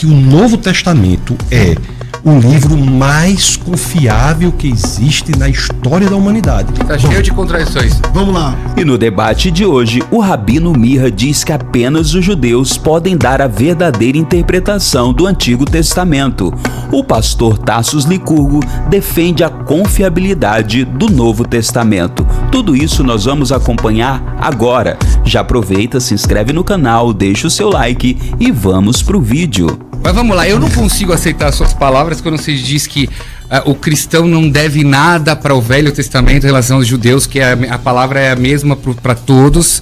que o Novo Testamento é o livro mais confiável que existe na história da humanidade. Tá cheio de contradições. Vamos lá. E no debate de hoje, o Rabino Mirra diz que apenas os judeus podem dar a verdadeira interpretação do Antigo Testamento. O pastor Tassos Licurgo defende a confiabilidade do Novo Testamento. Tudo isso nós vamos acompanhar agora. Já aproveita, se inscreve no canal, deixa o seu like e vamos pro vídeo. Mas vamos lá, eu não consigo aceitar suas palavras quando você diz que o cristão não deve nada para o Velho Testamento em relação aos judeus, que a palavra é a mesma para todos.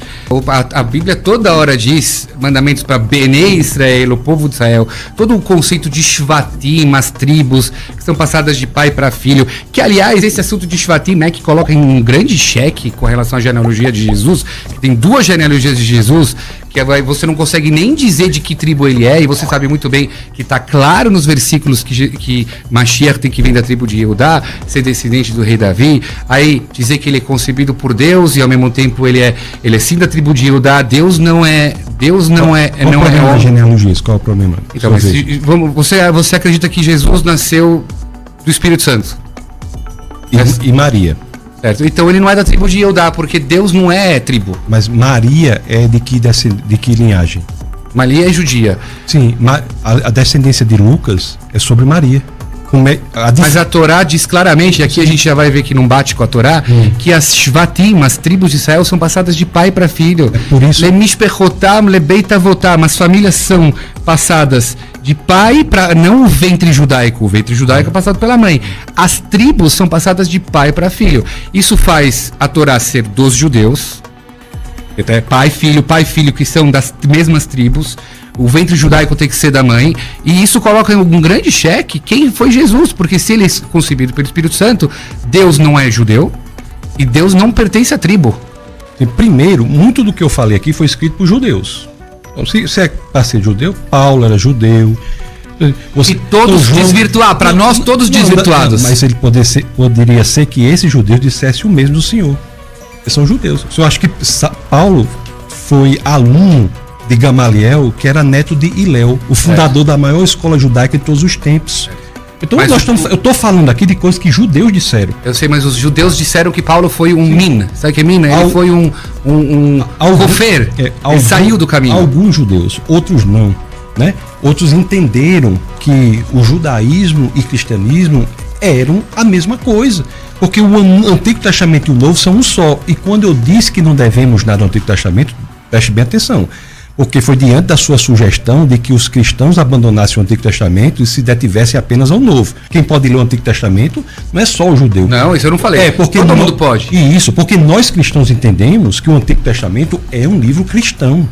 A Bíblia toda hora diz mandamentos para Benei Israel, o povo de Israel, todo o conceito de Shvatim, as tribos que são passadas de pai para filho, que aliás esse assunto de Shvatim é que coloca em um grande cheque com relação à genealogia de Jesus, que tem 2 genealogias de Jesus, que você não consegue nem dizer de que tribo ele é, e você sabe muito bem que está claro nos versículos que Mashiach tem que vir da tribo de Judá, ser descendente do rei Davi, aí dizer que ele é concebido por Deus e ao mesmo tempo ele é sim da tribo de Judá. Deus não é a genealogia, qual é o problema? Então, mas você acredita que Jesus nasceu do Espírito Santo? E Maria. Certo. Então ele não é da tribo de Judá, porque Deus não é tribo. Mas Maria é de que linhagem? Maria é judia. Sim, a descendência de Lucas é sobre Maria. Mas a Torá diz claramente, e aqui a gente já vai ver que não bate com a Torá, que as Shvatim, as tribos de Israel, são passadas de pai para filho. É por isso. Lemishpechotam, lebeitavotam, as famílias são passadas de pai para não o ventre judaico. O ventre judaico é passado pela mãe. As tribos são passadas de pai para filho. Isso faz a Torá ser dos judeus. Então é pai, filho, que são das mesmas tribos. O ventre judaico tem que ser da mãe. E isso coloca em um grande cheque quem foi Jesus. Porque se ele é concebido pelo Espírito Santo, Deus não é judeu e Deus não pertence à tribo. E primeiro, muito do que eu falei aqui foi escrito por judeus. Então, se é para ser judeu, Paulo era judeu. E todos desvirtuados, para nós todos desvirtuados. Mas ele poderia ser que esses judeus dissessem o mesmo do Senhor. Eles são judeus. Eu acho que Paulo foi aluno de Gamaliel, que era neto de Hilel, o fundador da maior escola judaica de todos os tempos. Então eu estou falando aqui de coisas que judeus disseram. Eu sei, mas os judeus disseram que Paulo foi um min. Sabe o que é min? Ele foi um gofer. Ele saiu do caminho. Alguns judeus, outros não. Né? Outros entenderam que o judaísmo e cristianismo eram a mesma coisa. Porque o Antigo Testamento e o Novo são um só. E quando eu disse que não devemos nada ao Antigo Testamento, preste bem atenção. Porque foi diante da sua sugestão de que os cristãos abandonassem o Antigo Testamento e se detivessem apenas ao Novo. Quem pode ler o Antigo Testamento não é só o judeu. Não, isso eu não falei. Porque todo mundo pode. E isso, porque nós cristãos entendemos que o Antigo Testamento é um livro cristão.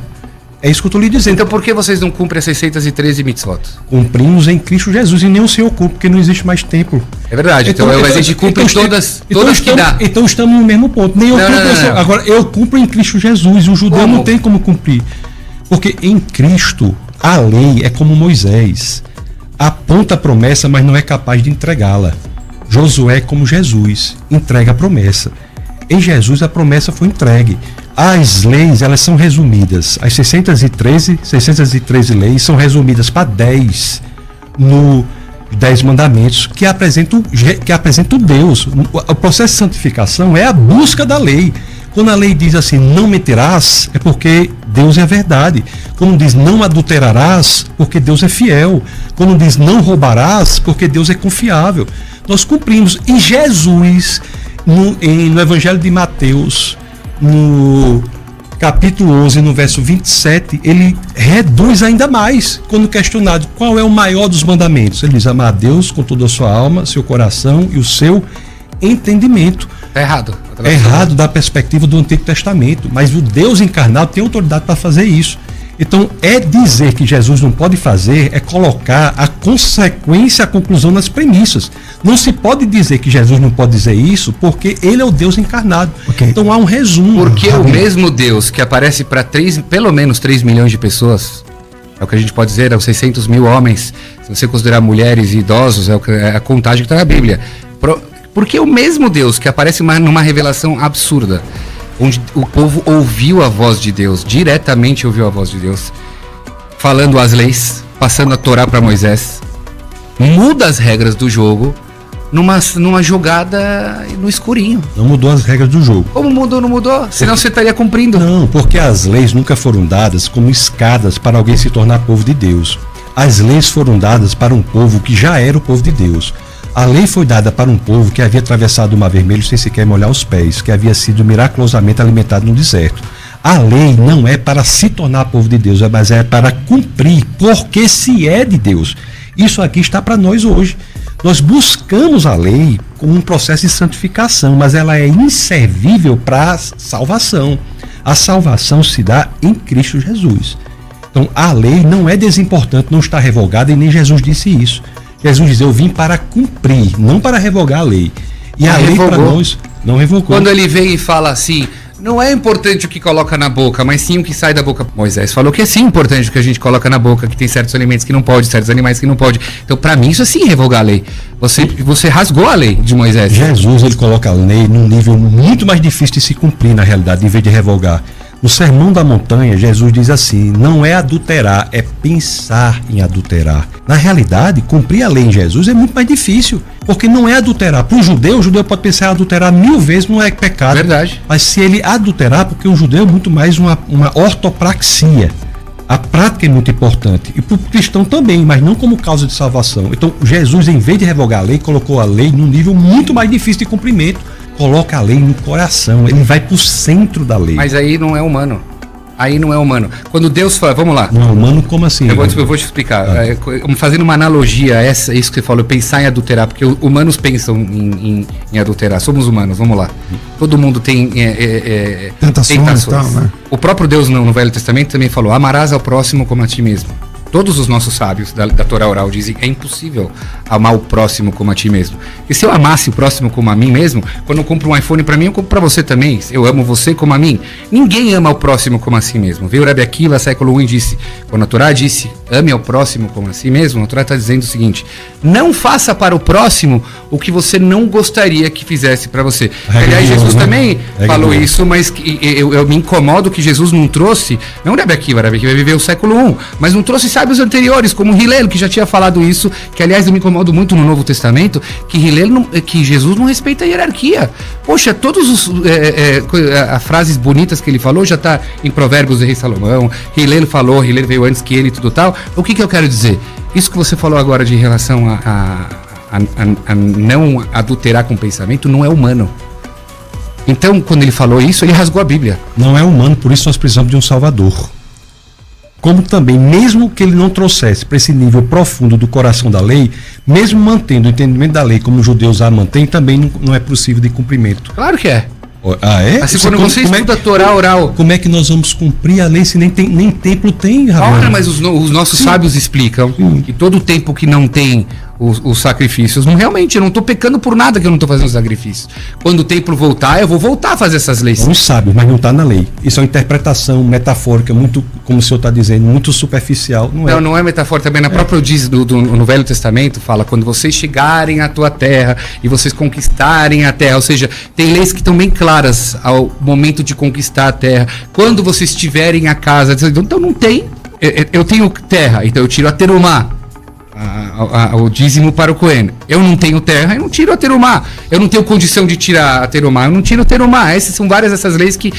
É isso que eu estou lhe dizendo. Então por que vocês não cumprem as 613 mitzvot? Cumprimos em Cristo Jesus e nem o Senhor cumpre, porque não existe mais templo. É verdade, então a gente cumpre todas que dá. Então estamos no mesmo ponto. Nem eu cumpro. Agora, eu cumpro em Cristo Jesus, o judeu não tem como cumprir. Porque em Cristo, a lei é como Moisés. Aponta a promessa, mas não é capaz de entregá-la. Josué é como Jesus, entrega a promessa. Em Jesus, a promessa foi entregue. As leis, elas são resumidas. As 613 leis são resumidas para 10 no 10 mandamentos que apresentam Deus. O processo de santificação é a busca da lei. Quando a lei diz assim, não mentirás, é porque Deus é a verdade. Quando diz não adulterarás, porque Deus é fiel. Quando diz não roubarás, porque Deus é confiável. Nós cumprimos. E Jesus, no Evangelho de Mateus, no capítulo 11, no verso 27, ele reduz ainda mais, quando questionado qual é o maior dos mandamentos. Ele diz, amar a Deus com toda a sua alma, seu coração e o seu entendimento. É errado. É errado da perspectiva do Antigo Testamento, mas o Deus encarnado tem autoridade para fazer isso. Então, dizer que Jesus não pode fazer, é colocar a consequência, a conclusão nas premissas. Não se pode dizer que Jesus não pode dizer isso, porque ele é o Deus encarnado. Okay. Então há um resumo. Porque o mesmo Deus que aparece para pelo menos 3 milhões de pessoas, é o que a gente pode dizer, é os 600 mil homens, se você considerar mulheres e idosos, é a contagem que está na Bíblia. Porque o mesmo Deus que aparece numa revelação absurda, onde o povo ouviu a voz de Deus, diretamente ouviu a voz de Deus, falando as leis, passando a Torá para Moisés, muda as regras do jogo numa jogada no escurinho. Não mudou as regras do jogo. Como mudou, não mudou? Senão você estaria cumprindo. Não, porque as leis nunca foram dadas como escadas para alguém se tornar povo de Deus. As leis foram dadas para um povo que já era o povo de Deus. A lei foi dada para um povo que havia atravessado o Mar Vermelho sem sequer molhar os pés, que havia sido miraculosamente alimentado no deserto. A lei não é para se tornar povo de Deus, mas é para cumprir, porque se é de Deus. Isso aqui está para nós hoje. Nós buscamos a lei como um processo de santificação, mas ela é inservível para a salvação. A salvação se dá em Cristo Jesus. Então, a lei não é desimportante, não está revogada, e nem Jesus disse isso. Jesus diz: eu vim para cumprir, não para revogar a lei. E a lei para nós não revogou. Quando ele vem e fala assim, não é importante o que coloca na boca, mas sim o que sai da boca. Moisés falou que é sim importante o que a gente coloca na boca, que tem certos alimentos que não pode, certos animais que não pode. Então, para mim, isso é sim revogar a lei. Você rasgou a lei de Moisés. Jesus, ele coloca a lei num nível muito mais difícil de se cumprir, na realidade, em vez de revogar. No Sermão da Montanha, Jesus diz assim: não é adulterar, é pensar em adulterar. Na realidade, cumprir a lei em Jesus é muito mais difícil, porque não é adulterar. Para o judeu pode pensar em adulterar 1000 vezes, não é pecado. Verdade. Mas se ele adulterar, porque o judeu é muito mais uma ortopraxia. A prática é muito importante. E para o cristão também, mas não como causa de salvação. Então, Jesus, em vez de revogar a lei, colocou a lei num nível muito mais difícil de cumprimento. Coloca a lei no coração, ele vai pro centro da lei. Mas aí não é humano. Aí não é humano. Quando Deus fala, vamos lá. Não é humano, como assim? Eu vou te explicar. Fazendo uma analogia a isso que você falou, pensar em adulterar, porque humanos pensam em adulterar. Somos humanos, vamos lá. Todo mundo tem tentações. Tal, né? O próprio Deus no Velho Testamento também falou: amarás ao próximo como a ti mesmo. Todos os nossos sábios da Torá oral dizem que é impossível amar o próximo como a ti mesmo. E se eu amasse o próximo como a mim mesmo, quando eu compro um iPhone para mim, eu compro para você também. Eu amo você como a mim. Ninguém ama o próximo como a si mesmo. Veio o Rabi Akiva, século I, e disse, quando a Torá disse, ame ao próximo como a si mesmo, a Torá está dizendo o seguinte: não faça para o próximo o que você não gostaria que fizesse para você. Aliás, Jesus também falou isso, mas eu me incomodo que Jesus não trouxe, não Rabi Akiva viveu o século I, mas não trouxe sábios anteriores, como Hillel, que já tinha falado isso, que aliás eu me incomodo muito no Novo Testamento, que Jesus não respeita a hierarquia. Poxa, todas as frases bonitas que ele falou já está em Provérbios do Rei Salomão. Hillel falou, Hillel veio antes que ele e tudo tal. O que eu quero dizer? Isso que você falou agora de relação a não adulterar com o pensamento não é humano. Então, quando ele falou isso, ele rasgou a Bíblia. Não é humano, por isso nós precisamos de um Salvador. Como também, mesmo que ele não trouxesse para esse nível profundo do coração da lei, mesmo mantendo o entendimento da lei como os judeus a mantêm, também não é possível de cumprimento. Claro que é. Ah, é? Assim, quando você estuda a Torá oral... Como é que nós vamos cumprir a lei se nem templo tem, Rabi? Ora, mas os nossos sábios explicam que todo o tempo que não tem os sacrifícios, realmente, eu não estou pecando por nada que eu não estou fazendo os sacrifícios. Quando o templo voltar, eu vou voltar a fazer essas leis. São sábios, mas não está na lei. Isso é uma interpretação metafórica, muito, como o senhor está dizendo, muito superficial. Não é metafórica, também na própria diz no Velho Testamento, fala, quando vocês chegarem à tua terra e vocês conquistarem a terra, ou seja, tem leis que estão bem claras ao momento de conquistar a terra. Quando vocês tiverem a casa, então não tem, eu tenho terra, então eu tiro a terumá. O dízimo para o Cohen. Eu não tenho terra, eu não tiro a terumá. Eu não tenho condição de tirar a terumá, eu não tiro a terumá. Essas são várias dessas leis que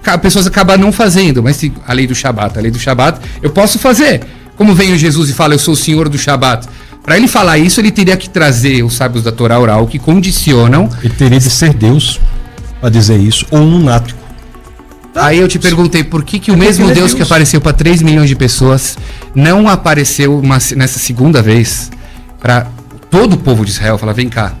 as pessoas acabam não fazendo. Mas a lei do Shabat eu posso fazer. Como vem Jesus e fala, eu sou o senhor do Shabat. Para ele falar isso, ele teria que trazer os sábios da Torá oral que condicionam. Ele teria de ser Deus para dizer isso, ou um lunático. Aí eu te perguntei por que o mesmo Deus que apareceu para 3 milhões de pessoas não apareceu nessa segunda vez para todo o povo de Israel. Falar, vem cá,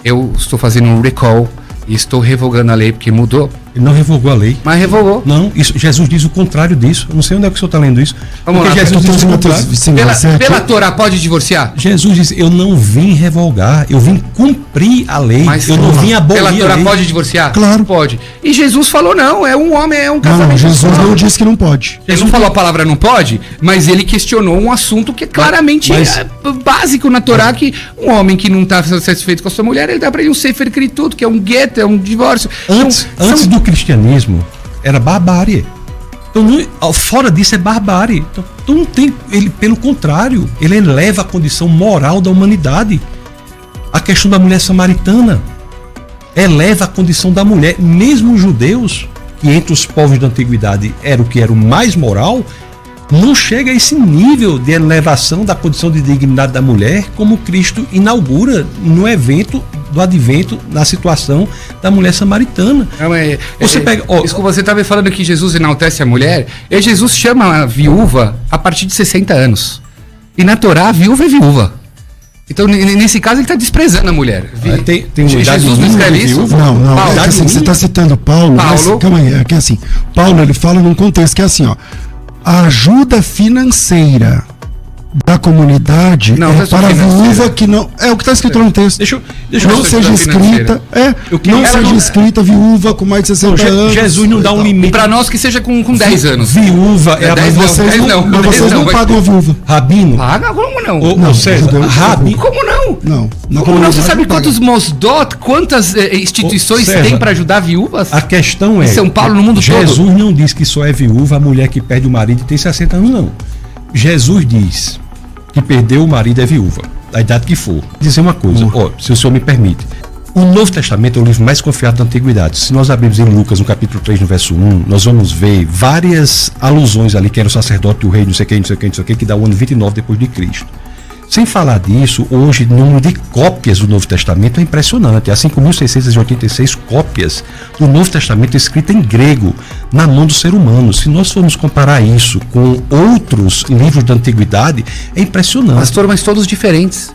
eu estou fazendo um recall e estou revogando a lei porque mudou. Ele não revogou a lei. Mas revogou. Não, Jesus diz o contrário disso. Eu não sei onde é que o senhor está lendo isso. Vamos lá. Jesus diz o contrário. Pela Torá pode divorciar? Jesus diz, eu não vim revogar, eu vim cumprir a lei. Mas eu não vim abolir a lei. Pela Torá pode divorciar? Claro. Pode. E Jesus falou, não, é um homem, é um casamento. Não, Jesus não disse que não pode. Ele não falou a palavra não pode, mas ele questionou um assunto que claramente é básico na Torá, que um homem que não está satisfeito com a sua mulher, ele dá para ele um sefer escrito, que é um gueto, é um divórcio. Antes do cristianismo, era barbárie. Então, fora disso é barbárie. Então não tem, ele, pelo contrário, ele eleva a condição moral da humanidade. A questão da mulher samaritana eleva a condição da mulher. Mesmo os judeus, que entre os povos da antiguidade era o que era o mais moral, não chega a esse nível de elevação da condição de dignidade da mulher, como Cristo inaugura no evento do advento, na situação da mulher samaritana. Desculpa, você estava falando que Jesus enaltece a mulher, e Jesus chama a viúva a partir de 60 anos. E na Torá, a viúva é viúva. Então, nesse caso, ele está desprezando a mulher. Tem Jesus não escreve isso? Não. Paulo, É que assim, você está citando Paulo. Mas, calma aí, é que assim, Paulo ele fala num contexto que é assim, ó. A ajuda financeira da comunidade para a viúva que não... É o que está escrito no texto. Deixa não seja escrita... não seja escrita viúva com mais de 60 anos. Jesus não dá um limite. Para nós que seja com 10 anos. Viúva é a... Mas vocês não pagam a viúva. Rabino? Paga? Como não? Ou César, Rabino... Como não? Não. Como não? Você sabe quantos Mosdot, quantas instituições tem para ajudar viúvas? A questão é... Em São Paulo, no mundo todo. Jesus não diz que só é viúva a mulher que perde o marido e tem 60 anos, não. Jesus diz que perdeu o marido é viúva, da idade que for. Vou dizer uma coisa, se o senhor me permite. O Novo Testamento é o livro mais confiável da Antiguidade. Se nós abrirmos em Lucas, no capítulo 3, no verso 1, nós vamos ver várias alusões ali, que era o sacerdote, o rei, não sei quem, que dá o ano 29 depois de Cristo. Sem falar disso, hoje o número de cópias do Novo Testamento é impressionante. Há 5.686 cópias do Novo Testamento escrito em grego, na mão do ser humano. Se nós formos comparar isso com outros livros da Antiguidade, é impressionante. Pastor, mas todos diferentes.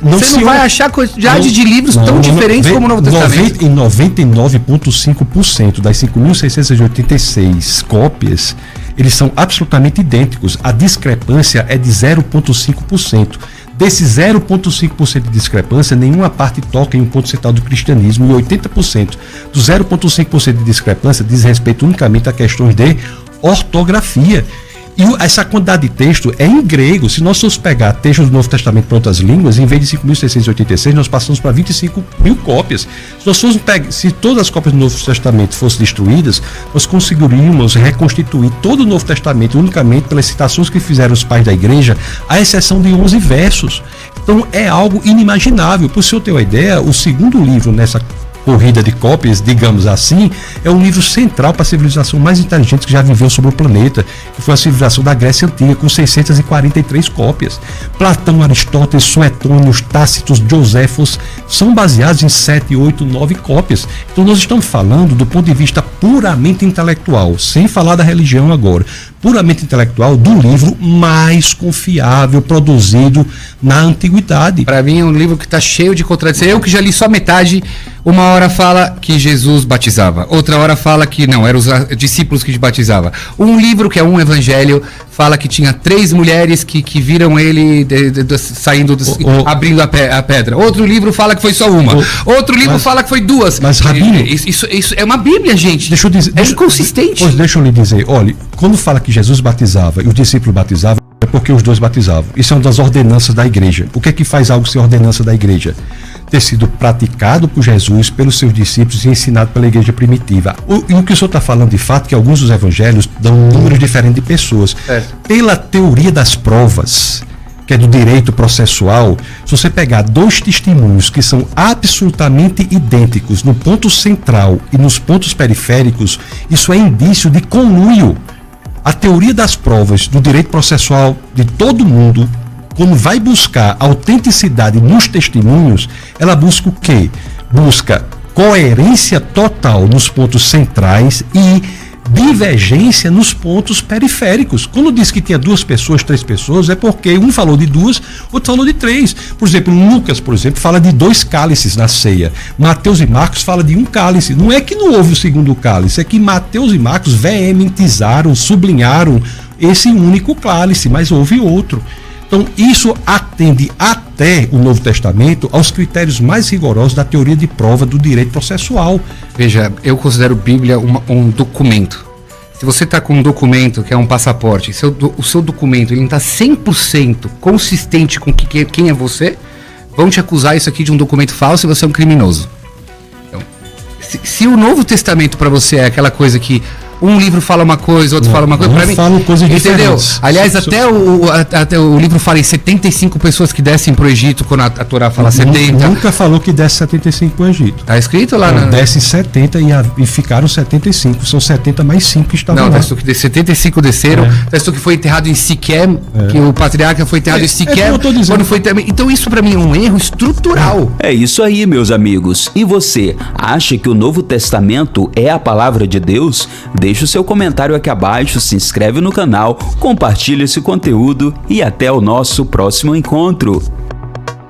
Você não vai achar quantidade de livros tão diferentes como o Novo Testamento. Em 99,5% das 5.686 cópias, eles são absolutamente idênticos. A discrepância é de 0,5%. Desse 0,5% de discrepância, nenhuma parte toca em um ponto central do cristianismo, e 80% do 0,5% de discrepância diz respeito unicamente a questões de ortografia. E essa quantidade de texto é em grego. Se nós formos pegar textos do Novo Testamento para outras línguas, em vez de 5.686, nós passamos para 25.000 cópias. Se todas as cópias do Novo Testamento fossem destruídas, nós conseguiríamos reconstituir todo o Novo Testamento unicamente pelas citações que fizeram os pais da igreja, à exceção de 11 versos. Então é algo inimaginável. Para o senhor ter uma ideia, o segundo livro nessa corrida de cópias, digamos assim, é o livro central para a civilização mais inteligente que já viveu sobre o planeta, que foi a civilização da Grécia Antiga, com 643 cópias. Platão, Aristóteles, Suetônio, Tácitos, Joséfos são baseados em 7, 8, 9 cópias. Então nós estamos falando do ponto de vista puramente intelectual, sem falar da religião agora, puramente intelectual, do livro mais confiável produzido na antiguidade. Para mim é um livro que está cheio de contradições. Eu que já li só metade. Uma hora fala que Jesus batizava, outra hora fala que não, eram os discípulos que batizavam. Um livro que é um evangelho fala que tinha 3 mulheres que viram ele saindo, abrindo a pedra. Outro livro fala que foi só uma. Outro livro fala que foi 2. Mas, Rabino, isso é uma Bíblia, gente. Deixa eu dizer, inconsistente. Pois deixa eu lhe dizer, olha, quando fala que Jesus batizava e os discípulos batizavam, é porque os dois batizavam. Isso é uma das ordenanças da igreja. O que é que faz algo ser ordenança da igreja? Ter sido praticado por Jesus, pelos seus discípulos e ensinado pela igreja primitiva. E o que o senhor está falando de fato, que alguns dos evangelhos dão números diferentes de pessoas. Pela teoria das provas, que é do direito processual, se você pegar 2 testemunhos que são absolutamente idênticos no ponto central e nos pontos periféricos, isso é indício de conluio. A teoria das provas do direito processual de todo mundo, quando vai buscar autenticidade nos testemunhos, ela busca o quê? Busca coerência total nos pontos centrais e divergência nos pontos periféricos. Quando diz que tinha 2 pessoas, 3 pessoas, é porque um falou de 2, outro falou de 3. Por exemplo, Lucas, fala de 2 cálices na ceia. Mateus e Marcos falam de 1 cálice. Não é que não houve o segundo cálice, é que Mateus e Marcos veementizaram, sublinharam esse único cálice, mas houve outro. Então, isso atende até o Novo Testamento aos critérios mais rigorosos da teoria de prova do direito processual. Veja, eu considero Bíblia um documento. Se você está com um documento que é um passaporte, o seu documento ele não está 100% consistente com quem é você, vão te acusar isso aqui de um documento falso e você é um criminoso. Então, se o Novo Testamento para você é aquela coisa que um livro fala uma coisa, outro fala uma coisa. Pra mim, falam coisas entendeu? diferentes. Aliás, até o livro fala em 75 pessoas que descem pro Egito, quando a Torá fala 70. Nunca falou que desce 75 pro Egito. Tá escrito lá, né? Desce 70 e ficaram 75. São 70 mais 5 que estavam lá. Não, tá escrito que 75 desceram. Tá escrito que foi enterrado em Siquém, que o patriarca foi enterrado em Siquém. Quando foi também. Então isso pra mim é um erro estrutural. É isso aí, meus amigos. E você, acha que o Novo Testamento é a palavra de Deus? Deixa o seu comentário aqui abaixo, se inscreve no canal, compartilha esse conteúdo e até o nosso próximo encontro.